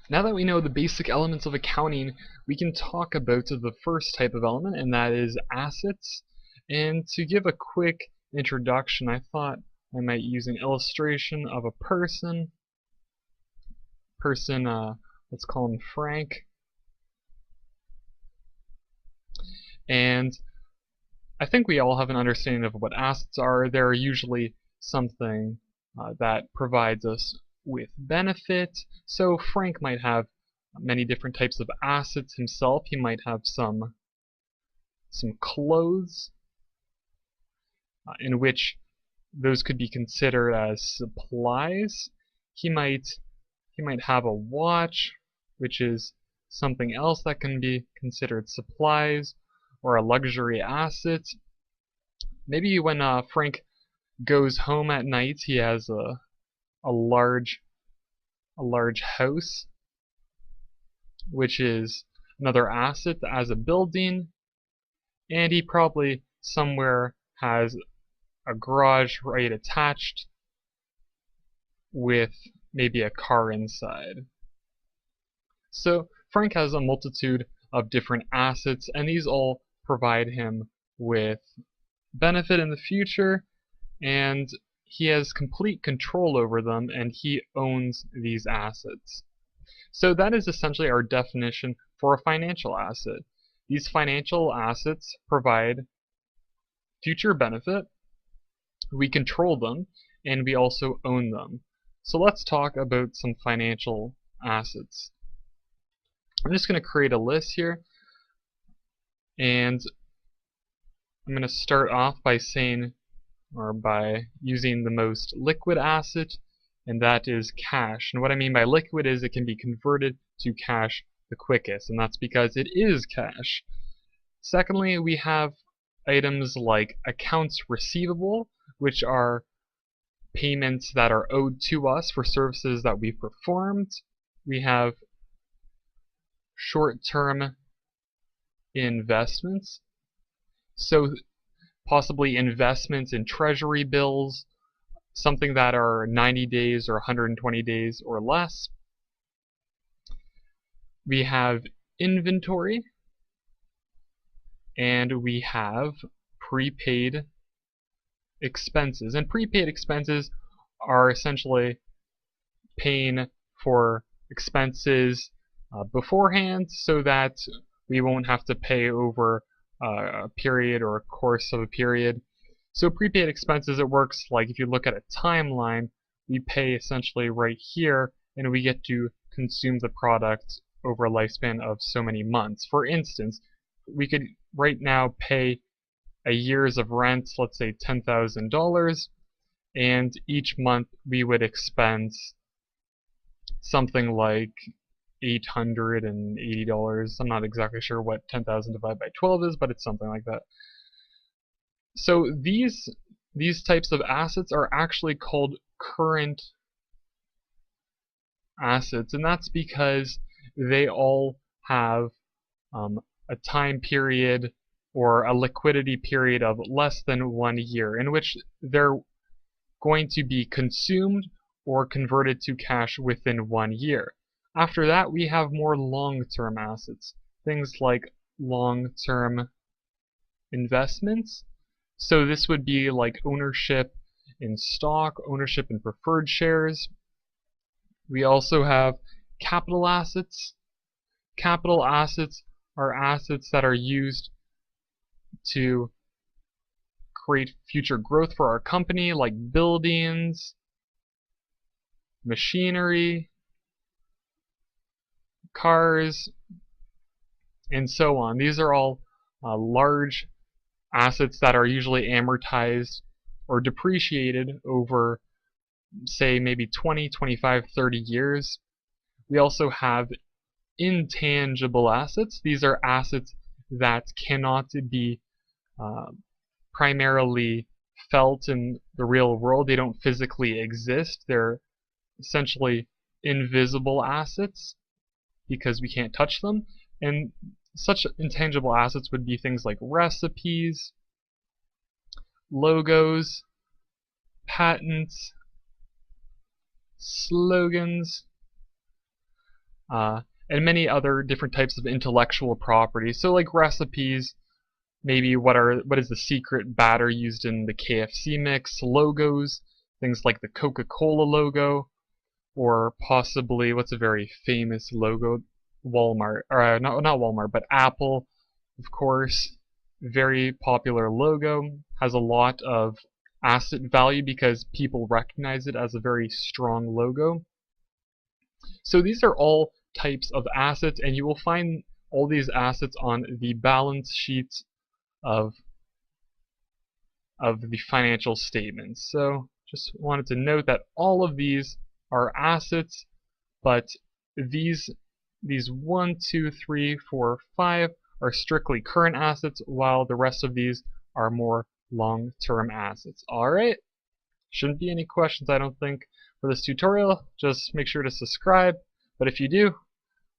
Now that we know the basic elements of accounting, we can talk about the first type of element, and that is assets. And to give a quick introduction, I thought I might use an illustration of a person. Let's call him Frank. And I think we all have an understanding of what assets are. They're usually something that provides us with benefit. So Frank might have many different types of assets himself. He might have some clothes, in which those could be considered as supplies. He might have a watch, which is something else that can be considered supplies, or a luxury asset. Maybe when Frank goes home at night, he has a large house, which is another asset as a building, and he probably somewhere has a garage right attached with maybe a car inside. So Frank has a multitude of different assets, and these all provide him with benefit in the future, and he has complete control over them, and he owns these assets. So that is essentially our definition for a financial asset. These financial assets provide future benefit, we control them, and we also own them. So let's talk about some financial assets. I'm just going to create a list here, and I'm going to start off by saying, or by using the most liquid asset, and that is cash. And what I mean by liquid is it can be converted to cash the quickest, and that's because it is cash. Secondly, we have items like accounts receivable, which are payments that are owed to us for services that we've performed. We have short-term investments, so possibly investments in treasury bills, something that are 90 days or 120 days or less. We have inventory, and we have prepaid expenses. And prepaid expenses are essentially paying for expenses beforehand so that we won't have to pay over a period or a course of a period. So prepaid expenses, it works like if you look at a timeline, we pay essentially right here, and we get to consume the product over a lifespan of so many months. For instance, we could right now pay a year's of rent, let's say $10,000, and each month we would expense something like $880. I'm not exactly sure what 10,000 divided by 12 is, but it's something like that. So these types of assets are actually called current assets, and that's because they all have a time period or a liquidity period of less than 1 year in which they're going to be consumed or converted to cash within 1 year. After that, we have more long-term assets, things like long-term investments. So this would be like ownership in stock, ownership in preferred shares. We also have capital assets. Capital assets are assets that are used to create future growth for our company, like buildings, machinery, cars, and so on. These are all large assets that are usually amortized or depreciated over, say, maybe 20, 25, 30 years. We also have intangible assets. These are assets that cannot be primarily felt in the real world. They don't physically exist. They're essentially invisible assets because we can't touch them. And such intangible assets would be things like recipes, logos, patents, slogans, and many other different types of intellectual property. So like recipes, maybe what is the secret batter used in the KFC mix, logos, things like the Coca-Cola logo, or possibly what's a very famous logo, Walmart, or not Walmart, but Apple, of course, very popular logo, has a lot of asset value because people recognize it as a very strong logo. So these are all types of assets, and you will find all these assets on the balance sheets of the financial statements. So just wanted to note that all of these are assets, but these 1, 2, 3, 4, 5 are strictly current assets, while the rest of these are more long-term assets. Alright, shouldn't be any questions, I don't think, for this tutorial. Just make sure to subscribe, but if you do,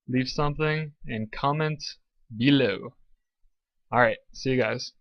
leave something and comment below. Alright, see you guys.